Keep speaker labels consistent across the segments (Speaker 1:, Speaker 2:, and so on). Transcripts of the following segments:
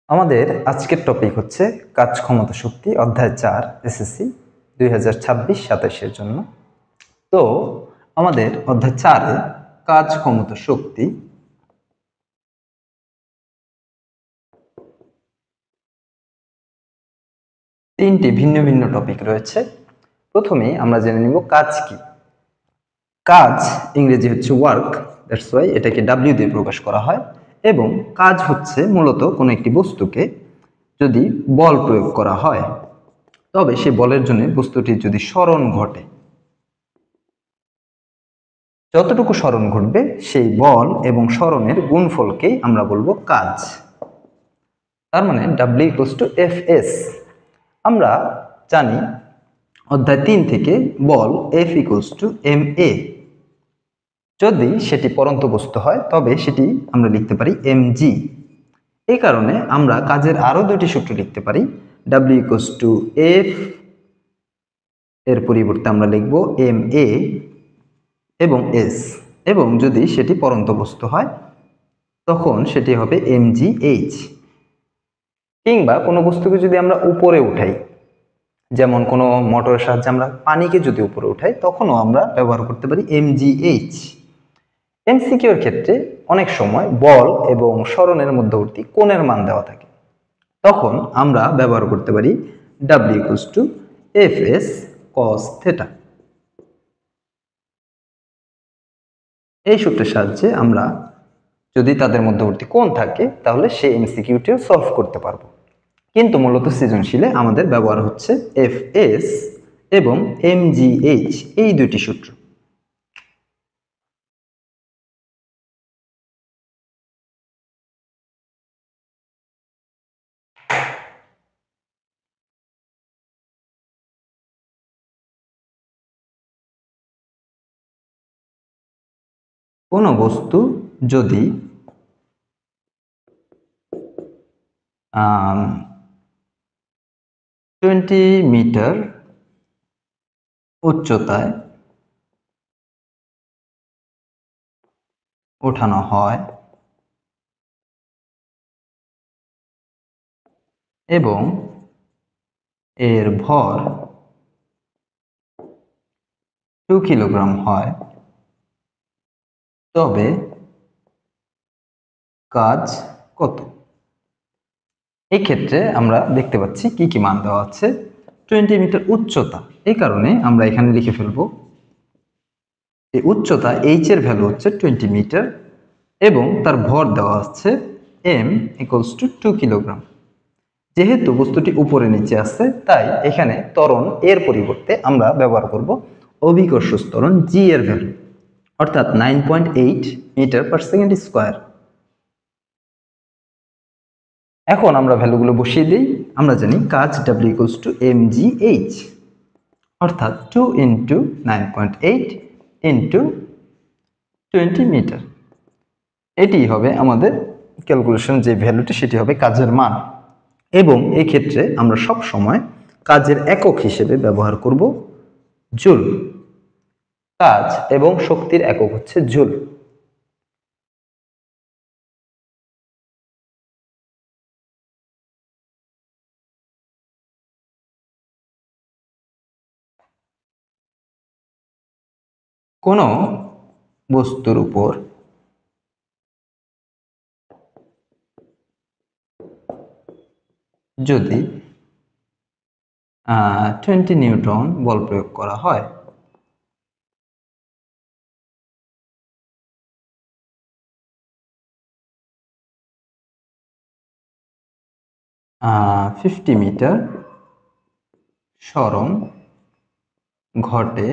Speaker 1: আমাদের আজকের টপিক হচ্ছে কাজ ক্ষমতা শক্তি অধ্যায় 4 এসএসসি 2026-27 জন্য। তো আমাদের অধ্যায় 4-এ কাজ ক্ষমতা শক্তি তিনটি ভিন্ন ভিন্ন টপিক রয়েছে। প্রথমে আমরা জেনে নিব কাজ কি। কাজ ইংরেজি হচ্ছে ওয়ার্ক, দ্যাটস ওয়াই এটাকে ডাব্লিউ দিয়ে প্রকাশ করা হয়। এবং কাজ হচ্ছে মূলত কোনো একটি বস্তুকে যদি বল প্রয়োগ করা হয়, তবে সেই বলের জন্য বস্তুটির যদি সরণ ঘটে, যতটুকু সরণ ঘটবে সেই বল এবং সরণের গুণফলকেই আমরা বলবো কাজ। তার মানে W=Fs। আমরা জানি অধ্যায় 3 থেকে বল F=ma। যদি সেটি পরন্ত বস্তু হয় তবে সেটি আমরা লিখতে পারি mg। এই কারণে আমরা কাজের আরো দুটি সূত্র লিখতে পারি। W=F এর পরিবর্তে আমরা লিখব ma এবং s, এবং যদি সেটি পরন্ত বস্তু হয় তখন সেটি হবে mgh। কিংবা কোনো বস্তুকে যদি আমরা উপরে উঠাই, যেমন কোনো মোটরের সাহায্যে আমরা পানিকে যদি উপরে উঠাই, তখনও আমরা ব্যবহার করতে পারি mgh। এমসিকিউ এর ক্ষেত্রে অনেক সময় বল এবং সরণের মধ্যবর্তী কোণের মান দেওয়া থাকে, তখন আমরা ব্যবহার করতে পারি W=Fs cos θ। এই সূত্রের সাহায্যে আমরা যদি তাদের মধ্যবর্তী কোণ থাকে তাহলে সেই এমসিকিউটিও সলভ করতে পারবো। কিন্তু মূলত সৃজনশীলে আমাদের ব্যবহার হচ্ছে Fs এবং mgh, এই দুটি সূত্র। কোনো বস্তু যদি 20 মিটার উচ্চতায় ওঠানো হয় এবং এর ভর 2 কিলোগ্রাম হয়, তবে কাজ কত? এই ক্ষেত্রে আমরা দেখতে পাচ্ছি কি কি মান দেওয়া আছে। 20 মিটার উচ্চতা, এই কারণে আমরা এখানে লিখে ফেলবো এই উচ্চতা h এর ভ্যালু হচ্ছে 20 মিটার এবং তার ভর দেওয়া আছে m=2 কিলোগ্রাম। যেহেতু বস্তুটি উপরে নিচে আছে, তাই এখানে ত্বরণ এর পরিবর্তে আমরা ব্যবহার করব অভিকর্ষ ত্বরণ g এর ভ্যালু, অর্থাৎ 9.8 মিটার পার সেকেন্ড স্কয়ার। এখন আমরা ভ্যালুগুলো বসিয়ে দিই। আমরা জানি কাজ W=mgh, অর্থাৎ 2 × 9.8 × 20 মিটার। এটি হবে আমাদের ক্যালকুলেশন যে ভ্যালুটি, সেটি হবে কাজের মান। এবং এই ক্ষেত্রে আমরা সব সময় কাজের একক হিসেবে ব্যবহার করব জুল। কাজ এবং শক্তির একক হচ্ছে জুল। কোনো বস্তুর উপর যদি 20 নিউটন বল প্রয়োগ করা হয়, আহ 50 মিটার সরণ ঘটে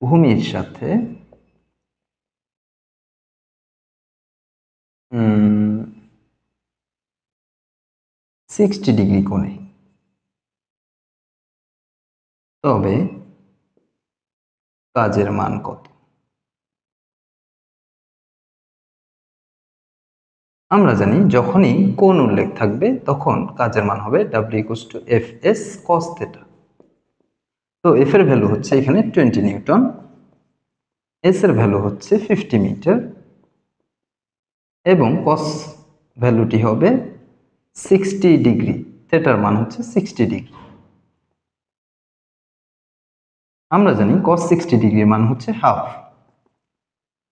Speaker 1: ভূমির সাথে 60 ডিগ্রি কোণে, তবে কাজের মান কত? আমরা জানি যখনই কোণ উল্লেখ থাকবে তখন কাজের মান হবে W=Fs cos θ। তো F এর ভ্যালু হচ্ছে এখানে 20 নিউটন, S এর ভ্যালু হচ্ছে 50 মিটার এবং cos ভ্যালুটি হবে 60 ডিগ্রি, থিটার মান হচ্ছে 60 ডিগ্রি। আমরা জানি cos 60 ডিগ্রির মান হচ্ছে হাফ।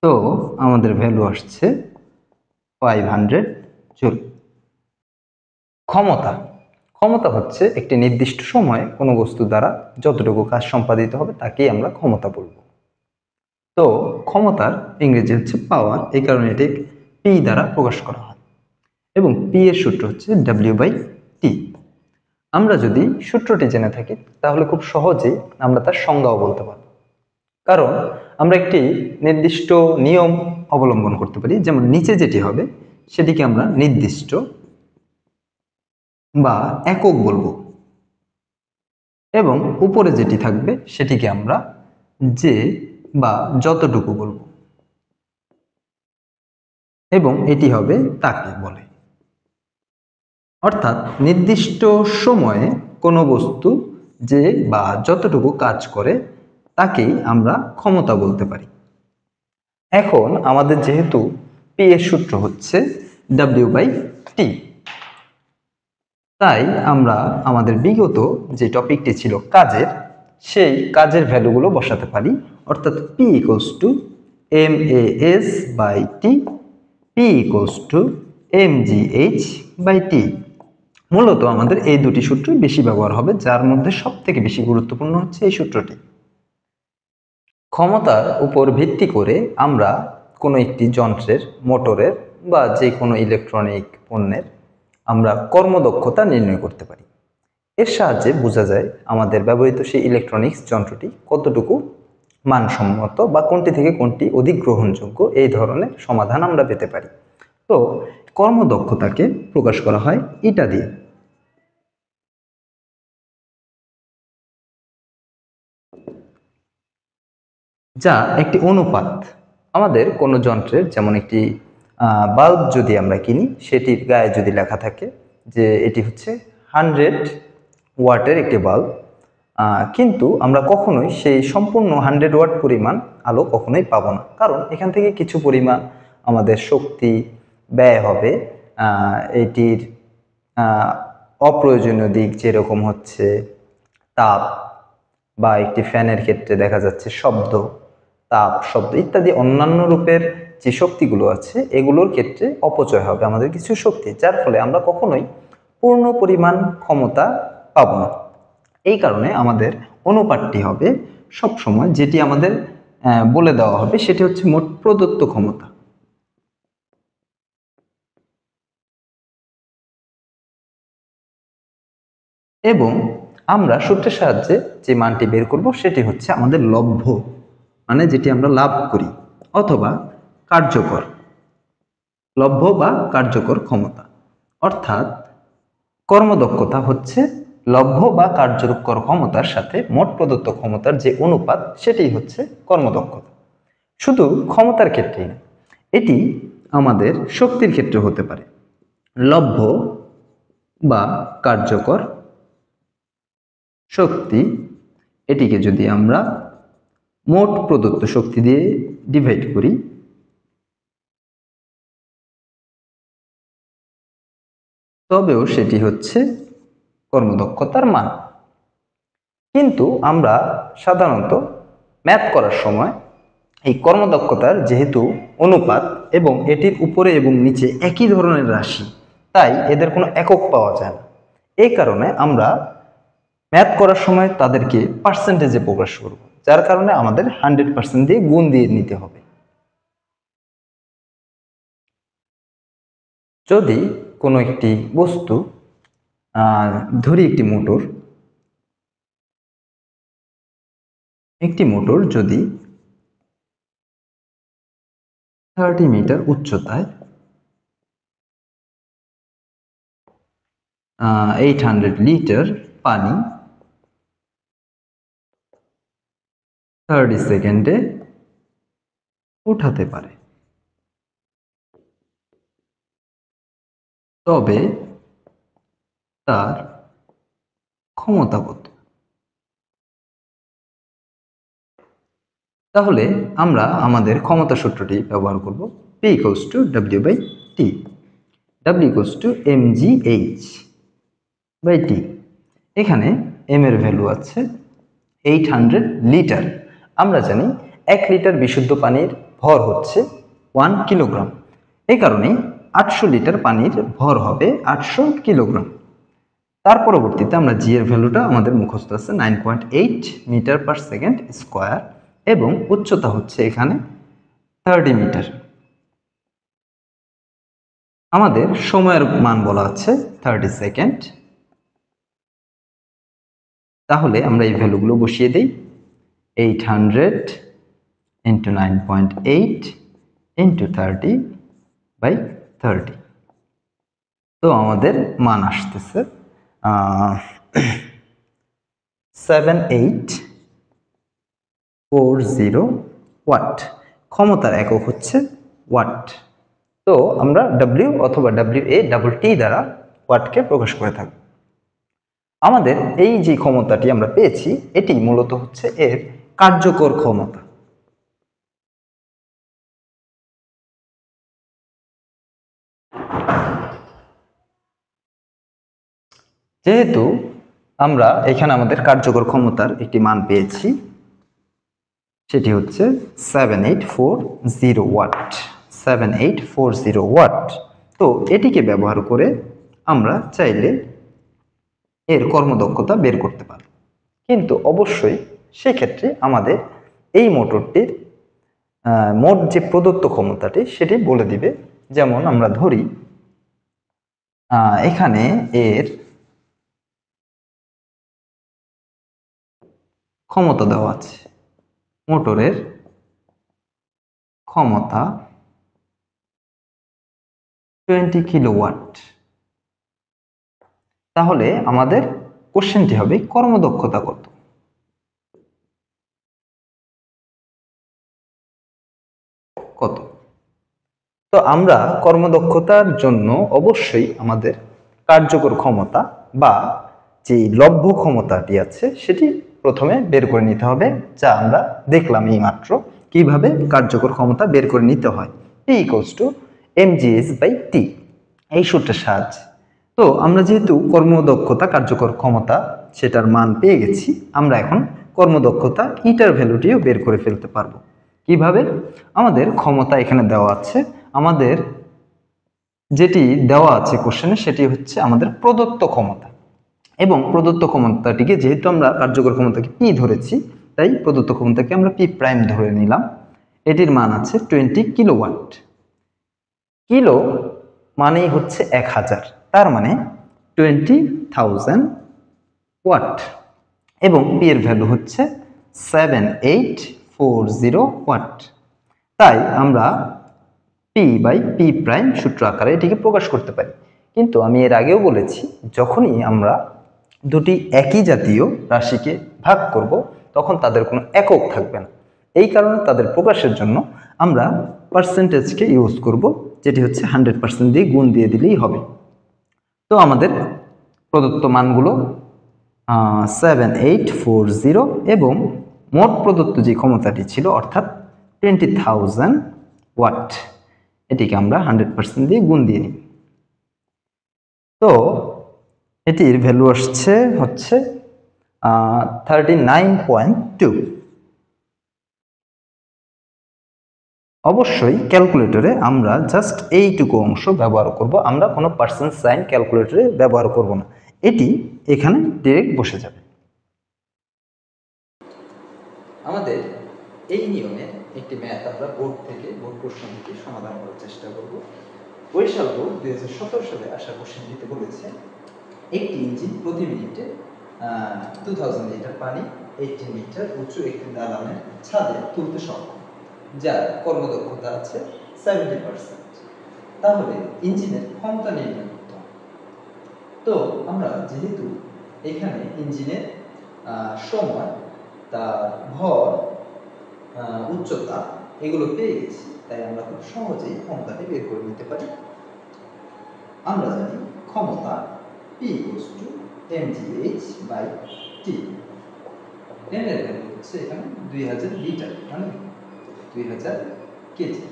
Speaker 1: তো আমাদের ভ্যালু আসছে 500 জুল। ক্ষমতা, ক্ষমতা হচ্ছে একটি নির্দিষ্ট সময়ে কোনো বস্তু দ্বারা যতটুকু কাজ সম্পাদিত হবে তাকেই আমরা ক্ষমতা বলবো। তো ক্ষমতার ইংরেজি হচ্ছে পাওয়ার, এই কারণে এটি পি দ্বারা প্রকাশ করা হয় এবং পি এর সূত্র হচ্ছে W/T। আমরা যদি সূত্রটি জেনে থাকি তাহলে খুব সহজেই আমরা তার সংজ্ঞাও বলতে পারব, কারণ আমরা একটি নির্দিষ্ট নিয়ম অবলম্বন করতে পারি। যেমন নিচে যেটি হবে সেটিকে আমরা নির্দিষ্ট বা একক বলবো এবং উপরে যেটি থাকবে সেটিকে আমরা যে বা যতটুকু বলবো এবং এটি হবে তাকে বলে। অর্থাৎ নির্দিষ্ট সময়ে কোনো বস্তু যে বা যতটুকু কাজ করে তাকেই আমরা ক্ষমতা বলতে পারি। এখন আমাদের যেহেতু পি এর সূত্র হচ্ছে W/T, তাই আমরা আমাদের বিগত যে টপিকটি ছিল কাজের, সেই কাজের ভ্যালুগুলো বসাতে পারি। অর্থাৎ P = MAS/T, P = MGH/T। মূলত আমাদের এই দুটি সূত্রই বেশি ব্যবহার হবে, যার মধ্যে সবথেকে বেশি গুরুত্বপূর্ণ হচ্ছে এই সূত্রটি। ক্ষমতার উপর ভিত্তি করে আমরা কোনো একটি যন্ত্রের, মোটরের বা যে কোনো ইলেকট্রনিক পণ্যের আমরা কর্মদক্ষতা নির্ণয় করতে পারি। এর সাহায্যে বোঝা যায় আমাদের ব্যবহৃত সেই ইলেকট্রনিক্স যন্ত্রটি কতটুকু মানসম্মত বা কোনটি থেকে কোনটি অধিক গ্রহণযোগ্য, এই ধরনের সমাধান আমরা পেতে পারি। তো কর্মদক্ষতাকে প্রকাশ করা হয় এটা দিয়ে। যা একটি অনুপাত। আমাদের কোনো যন্ত্রের, যেমন একটি বাল্ব যদি আমরা কিনি, সেটির গায়ে যদি লেখা থাকে যে এটি হচ্ছে 100 ওয়াটের একটি বাল্ব, কিন্তু আমরা কখনোই সেই সম্পূর্ণ 100 ওয়াট পরিমাণ আলো কখনোই পাবো না, কারণ এখান থেকে কিছু পরিমাণ আমাদের শক্তি ব্যয় হবে। এটির অপ্রয়োজনীয় দিক যেরকম হচ্ছে তাপ, বা একটি ফ্যানের ক্ষেত্রে দেখা যাচ্ছে শব্দ, তাপ, শব্দ ইত্যাদি অন্যান্য রূপের যে শক্তিগুলো আছে এগুলোর ক্ষেত্রে অপচয় হবে আমাদের কিছু শক্তি, যার ফলে আমরা কখনোই পূর্ণ পরিমাণ ক্ষমতা পাবো না। এই কারণে আমাদের অনুপাতটি হবে সব সময়, যেটি আমাদের বলে দেওয়া হবে সেটি হচ্ছে মোট প্রদত্ত ক্ষমতা। এবং আমরা সূত্রের সাহায্যে যে মানটি বের করব সেটি হচ্ছে আমাদের লভ্য, মানে যেটি আমরা লাভ করি, অথবা কার্যকর, লভ্য বা কার্যকর ক্ষমতা। অর্থাৎ কর্মদক্ষতা হচ্ছে লভ্য বা কার্যকর ক্ষমতার সাথে মোট প্রদত্ত ক্ষমতার যে অনুপাত, সেটি হচ্ছে কর্মদক্ষতা। শুধু ক্ষমতার ক্ষেত্রেই না, এটি আমাদের শক্তির ক্ষেত্রে হতে পারে। লভ্য বা কার্যকর শক্তি, এটিকে যদি আমরা মোট প্রদত্ত শক্তি দিয়ে ডিভাইড করি, তবেও সেটি হচ্ছে কর্মদক্ষতার মান। কিন্তু আমরা সাধারণত ম্যাথ করার সময় এই কর্মদক্ষতার যেহেতু অনুপাত এবং এটির উপরে এবং নিচে একই ধরনের রাশি, তাই এদের কোনো একক পাওয়া যায় না। এই কারণে আমরা ম্যাথ করার সময় তাদেরকে পার্সেন্টেজে প্রকাশ করব, যার কারণে আমাদের 100% দিয়ে গুণ দিয়ে নিতে হবে। যদি কোনো একটি বস্তু, ধরি একটি মোটর যদি 30 মিটার উচ্চতায় 800 লিটার পানি 30 সেকেন্ডে উঠাতে পারে, তবে তার ক্ষমতা কত? তাহলে আমরা আমাদের ক্ষমতা সূত্রটি ব্যবহার করব, P = W/T। W equals to mgh by T. এখানে m এর ভ্যালু আছে 800 লিটার। আমরা জানি 1 লিটার বিশুদ্ধ পানির ভর হচ্ছে 1 কিলোগ্রাম। এই কারণে 800 লিটার পানির ভর হবে 800 কিলোগ্রাম। তার পরবর্তীতে আমরা জি এর ভ্যালুটা আমাদের মুখস্থ আছে 9.8 মিটার পার সেকেন্ড স্কোয়ার এবং উচ্চতা হচ্ছে এখানে 30 মিটার। আমাদের সময়ের মান বলা আছে 30 সেকেন্ড। তাহলে আমরা এই ভ্যালুগুলো বসিয়ে দিই 800 ইন্টু 9.8 ইন্টু 30 বাই 30। তো আমাদের মান আসতেছে 7840 ওয়াট। ক্ষমতার একক হচ্ছে ওয়াট। তো আমরা ডব্লিউ অথবা WA দ্বারা ওয়াটকে প্রকাশ করে থাকব। আমাদের এই যে ক্ষমতাটি আমরা পেয়েছি এটি মূলত হচ্ছে এর কার্যকর ক্ষমতা। যেহেতু আমরা এখানে আমাদের কার্যকর ক্ষমতার একটি মান পেয়েছি, সেটি হচ্ছে 7840 ওয়াট। 7840 ওয়াট। তো এটিকে ব্যবহার করে আমরা চাইলে এর কর্মদক্ষতা বের করতে পারি, কিন্তু অবশ্যই সেক্ষেত্রে আমাদের এই মোটরটির মোট যে প্রদত্ত ক্ষমতাটি সেটি বলে দিবে। যেমন আমরা ধরি এখানে এর ক্ষমতা দেওয়া আছে, মোটরের ক্ষমতা 20 কিলোওয়াট। তাহলে আমাদের কোশ্চেনটি হবে কর্মদক্ষতা কত। তো আমরা কর্মদক্ষতার জন্য অবশ্যই আমাদের কার্যকর ক্ষমতা বা যে লভ্য ক্ষমতাটি আছে সেটি প্রথমে বের করে নিতে হবে, যা আমরা দেখলাম এই মাত্র কিভাবে কার্যকর ক্ষমতা বের করে নিতে হয়। P equals to mgh by T, এই সূত্রের সাহায্যে। তো আমরা যেহেতু কর্মদক্ষতা কার্যকর ক্ষমতা সেটার মান পেয়ে গেছি, আমরা এখন কর্মদক্ষতা ইটার ভ্যালুটিও বের করে ফেলতে পারবো। কিভাবে? আমাদের ক্ষমতা এখানে দেওয়া আছে, আমাদের যেটি দেওয়া আছে কোশ্চেনে সেটি হচ্ছে আমাদের প্রদত্ত ক্ষমতা, এবং প্রদত্ত ক্ষমতাটিকে যেহেতু আমরা কার্যকর ক্ষমতাকে পি ধরেছি তাই প্রদত্ত ক্ষমতাকে আমরা পি প্রাইম ধরে নিলাম। এটির মান আছে 20 কিলোওয়াট। কিলো মানেই হচ্ছে 1000, তার মানে 20,000 ওয়াট, এবং পি এর ভ্যালু হচ্ছে 7840 ওয়াট। তাই আমরা পি বাই পি প্রাইম সূত্র আকারে এটিকে প্রকাশ করতে পারি। কিন্তু আমি এর আগেও বলেছি, যখনই আমরা দুটি একই জাতীয় রাশিকে ভাগ করব তখন তাদের কোনো একক থাকবে না। এই কারণে তাদের প্রকাশের জন্য আমরা পার্সেন্টেজকে ইউজ করব, যেটি হচ্ছে 100% দিয়ে গুণ দিয়ে দিলেই হবে। তো আমাদের প্রদত্ত মানগুলো 7840 এবং মোট প্রদত্ত যে ক্ষমতাটি ছিল অর্থাৎ 20,000 ওয়াট, এটিকে আমরা 100% দিয়ে গুণ দিয়ে নিই। তো এটির ভ্যালু আসছে হচ্ছে 39.2। অবশ্যই ক্যালকুলেটরে আমরা জাস্ট এইটুকু অংশ ব্যবহার করব, আমরা কোনো পার্সেন্ট সাইন ক্যালকুলেটরে ব্যবহার করব না, এটি এখানে ডিরেক্ট বসে যাবে। আমাদের এই নিয়মের একটি ম্যাথ আমরা বোর্ড প্রশ্ন থেকে সমাধান করার চেষ্টা করব। বরিশাল বোর্ড 2017 সালে আসা কোশ্চেনটিতে বলেছে একটি ইঞ্জিন প্রতি মিনিটে 2000 লিটার পানি 18 মিটার উঁচু একটি দালানের ছাদে তুলতে সক্ষম, যার কর্মদক্ষতা আছে 70%। তাহলে ইঞ্জিনের ক্ষমতা নির্ণয় করতে হবে। তো আমরা যেহেতু এখানে ইঞ্জিনের সময়, তার ভর, উচ্চতা এগুলো পেয়ে গেছি, তাই আমরা খুব সহজেই ক্ষমতাটি বের করে নিতে পারি। আমরা জানি ক্ষমতা P equals to mgh by T. m এর ভ্যালু হচ্ছে এখানে 2000 লিটার, মানে 2000 কেজি।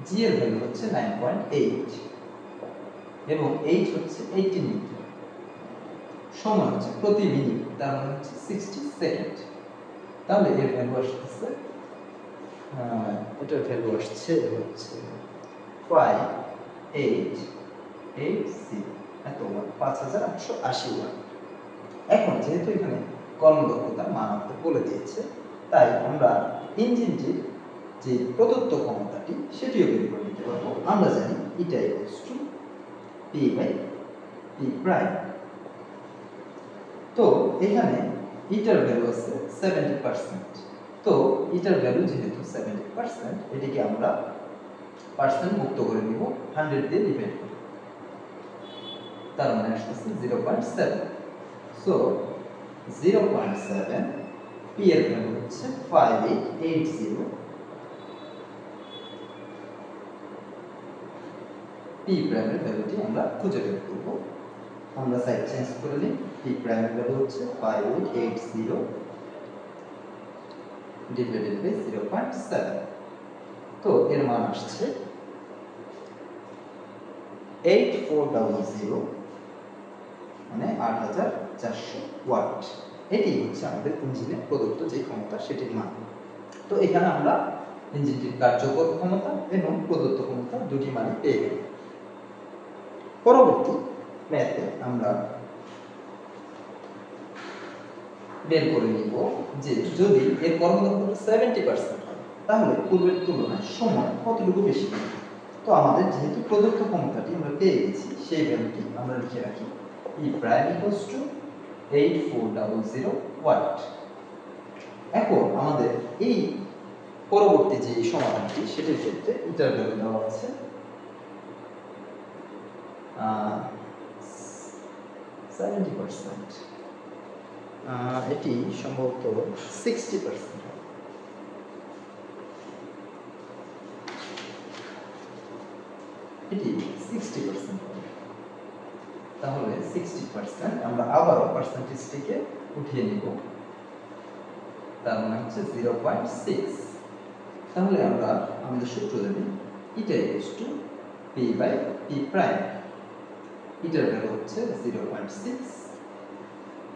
Speaker 1: g এর ভ্যালু হচ্ছে 9.8 এবং এইচ হচ্ছে 18 মিটার। সময় হচ্ছে প্রতি মিনিট, তার মানে হচ্ছে 60 সেকেন্ড। তাহলে এর ভ্যালু আসছে এটার ভ্যালু আসছে হচ্ছে 5880 এত ওয়াট, 5880 ওয়াট। এখন যেহেতু এখানে কর্মদক্ষতার মান আমাদের বলে দিয়েছে, তাই আমরা ইঞ্জিনটির যে প্রদত্ত ক্ষমতাটি সেটিও বের করে নিতে পারবো। আমরা জানি এটা equals to P by P prime. তো এখানে ইটার ভ্যালু আছে 70%। তো ইটার ভ্যালু যেহেতু 70%, এটিকে আমরা পার্সেন্ট মুক্ত করে নিব 100 দিয়ে ডিভাইড করে, তার মানে আসছে 0.7। সো 0.7, পি এর ভ্যালু হচ্ছে 5880, পি প্রাইমের ভ্যালুটি আমরা খুঁজে বের করব। আমরা সাইড চেঞ্জ করে নিই, পি প্রাইমের ভ্যালু হচ্ছে 5880 ডিভাইডেড বাই 0.7। তো এর মান আসছে 8400, মানে 8400 ওয়াট। এটি হচ্ছে আমাদের ইঞ্জিনের প্রদত্ত যে ক্ষমতা সেটির মান। তো এখানে আমরা ইঞ্জিনটির কার্যকর ক্ষমতা এবং প্রদত্ত ক্ষমতা দুটি মানই পেয়ে গেলাম। পরবর্তী ম্যাথে আমরা বের করে নিব যে যদি এর কর্মদক্ষতা 70% হয়, তাহলে পূর্বের তুলনায় সময় কতটুকু বেশি হবে। তো আমাদের যেহেতু প্রদত্ত ক্ষমতাটি আমরা পেয়ে গেছি, সেই ভ্যালুটি আমরা লিখে রাখি E prime equals to 8400 watt. এখন আমাদের এই পরবর্তী যে সমাধানটি সেটির ক্ষেত্রে ইটার ভ্যালু দেওয়া আছে 70%, এটি সম্ভবত 60%। এটি 60%। তাহলে 60% আমরা আবারও পার্সেন্টেজটিকে উঠিয়ে নিব, তার মানে হচ্ছে 0.6। তাহলে আমরা আমাদের সূত্র জানি eta equals to P by P prime. ইটার ভ্যালু হচ্ছে 0.6,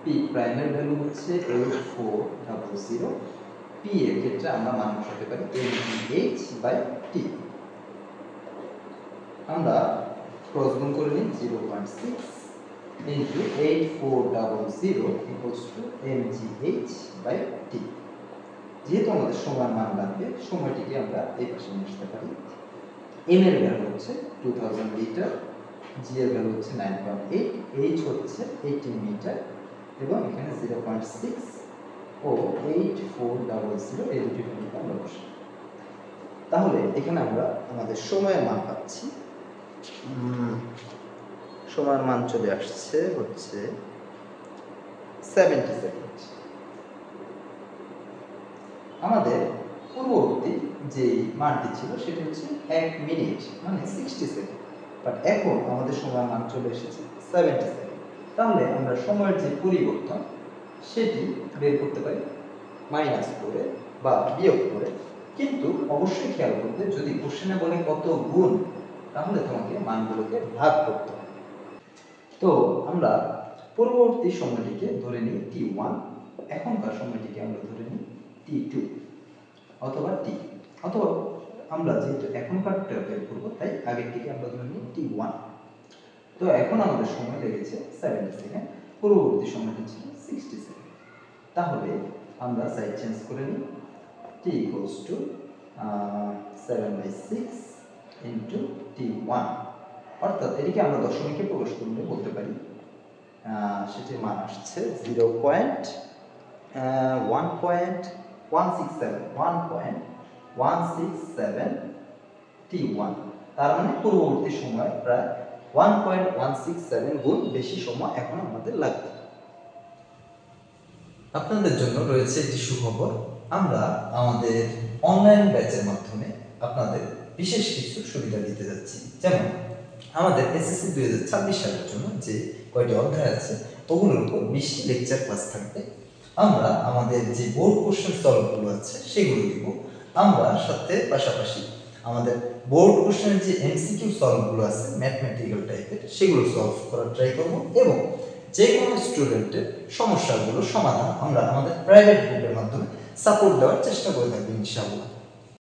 Speaker 1: পি প্রাইমের ভ্যালু হচ্ছে 8400, পি এর ক্ষেত্রে আমরা মান বসাতে পারি mgh বাই টি। আমরা ক্রস গুণ করে নিই, 0.6 into 8400 equals to mgh by T. যেহেতু আমাদের সময় মান লাগবে, সময়টিকে আমরা এই পাশে নিয়ে আসতে পারি। এম এর ভ্যালু হচ্ছে 2000 লিটার, জি এর ভ্যালু হচ্ছে 9.8, এইচ হচ্ছে 18 মিটার এবং এখানে 0.6 ও 8400 এই দুটি ভ্যালুকে আমরা বসাই। তাহলে এখানে আমরা আমাদের সময়ের মান পাচ্ছি। সময়ের মান চলে আসছে হচ্ছে 70 সেকেন্ড। আমাদের পূর্ববর্তী যে মানটি ছিল সেটি হচ্ছে 1 মিনিট, মানে 60 সেকেন্ড। বাট এখন আমাদের সময়ের মান চলে এসেছে 70 সেকেন্ড। তাহলে আমরা সময়ের যে পরিবর্তন সেটি বের করতে পারি মাইনাস করে বা বিয়োগ করে। কিন্তু অবশ্যই খেয়াল করবে, যদি কোশ্চেনে বলে কত গুণ, তাহলে তোমাকে মানগুলোকে ভাগ করতে হবে। তো আমরা পূর্ববর্তী সময়টিকে ধরে নিই t1, এখনকার সময়টিকে আমরা ধরে নিই t2 অথবা t, অথবা আমরা যেহেতু এখনকারটা বের করবো তাই আগেরটিকে আমরা ধরে নিই t1। তো এখন আমাদের সময় লেগেছে 70 সেকেন্ড, পূর্ববর্তী সময়টি ছিল 60 সেকেন্ড। তাহলে আমরা সাইড চেঞ্জ করে নিই, t equals to 7/6 into t1, অর্থাৎ এটিকে আমরা দশমিকে প্রকাশ করলে বলতে পারি সেটির মান আসছে 1.167 t1। তার মানে পূর্ববর্তী সময় প্রায় 1.167 গুণ বেশি সময় এখন আমাদের লাগবে। আপনাদের জন্য রয়েছে একটি সুখবর, আমরা আমাদের অনলাইন ব্যাচের মাধ্যমে আপনাদের বিশেষ কিছু সুবিধা দিতে যাচ্ছি। যেমন আমাদের এসএসসি 2026 সালের জন্য যে কয়টি অধ্যায় আছে ওগুলোর উপর 20টি লেকচার ক্লাস থাকবে। আমরা আমাদের যে বোর্ড কোশ্চেন সলভগুলো আছে সেগুলো দিব। আমরা সাথে পাশাপাশি আমাদের বোর্ড কোশ্চেনের যে এমসিকিউ সলভগুলো আছে ম্যাথমেটিক্যাল টাইপের সেগুলো সলভ করার ট্রাই করব এবং যে কোনো স্টুডেন্টের সমস্যাগুলো সমাধান আমরা আমাদের প্রাইভেট গ্রুপের মাধ্যমে সাপোর্ট দেওয়ার চেষ্টা করে থাকবো ইনশাআল্লাহ।